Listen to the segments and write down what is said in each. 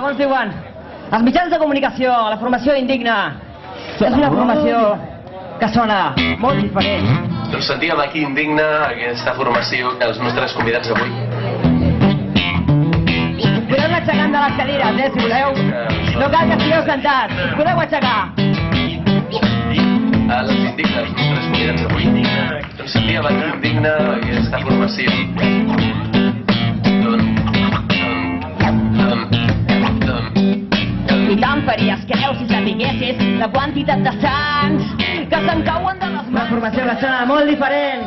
Segons diuen els mitjans de comunicació, la formació indigna és una formació que sona molt diferent. Doncs sentíem aquí indigna aquesta formació dels nostres convidats d'avui. Podeu anar aixecant de les cadires, si voleu. No cal que estigueu sentats, podeu aixecar. Els indigna, els nostres convidats d'avui. Doncs sentíem aquí indigna aquesta formació. I tant faries creu si sapiguessis la quantitat de sants que se'n cauen de les mans. Una formació que sona molt diferent.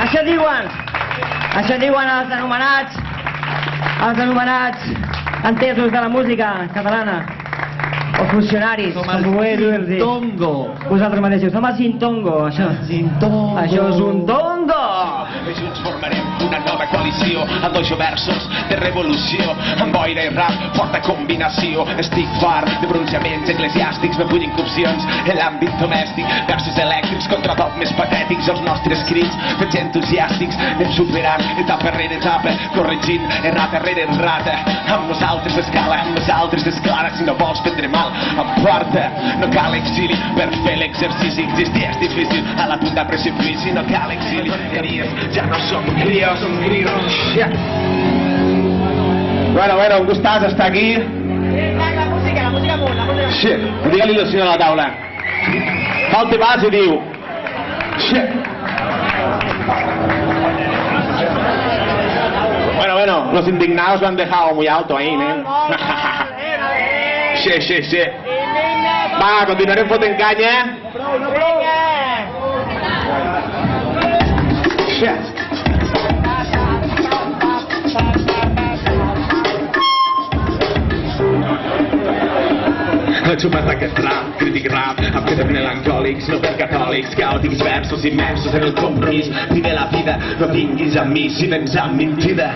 Això diuen els anomenats entesos de la música catalana o funcionaris, com vulgueu dir-los. Tongo. Vosaltres mateixos, som el Zintongo, això. Zintongo. Això és un tongo. Junts formarem una nova coalició amb dojo versos de revolució, amb boira i rap, forta combinació. Estic fart de pronunciaments eclesiàstics, me vull incursions en l'àmbit domèstic, versos elèctrics contra dogmes patètics. Els nostres crits, fets entusiàstics, anem superant etapa rere etapa, corregint errata rere errata. Amb nosaltres escala, amb nosaltres és clara. Si no vols prendre mal, emporta. No cal exili per fer l'exercici, existir és difícil a la punt de precipici. No cal exili, ja no som crios, som crios. Bueno, un gustàs estar aquí. La música amunt, la música. Sí, digue-li el senyor a la taula. Falta vas i diu. Sí. Bueno, los indignados lo han dejado muy alto ahí, ¿eh? Sí. Va, continuarem fotent canya. Prou. Sí. He xupat aquest rap, crític rap, amb que de melancòlics, no per catòlics, caòtics versos immersos en el compromís. Vive la vida, no vinguis amb mi si vens amb mentida.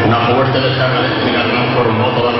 Una fuerte descarga eléctrica transformó toda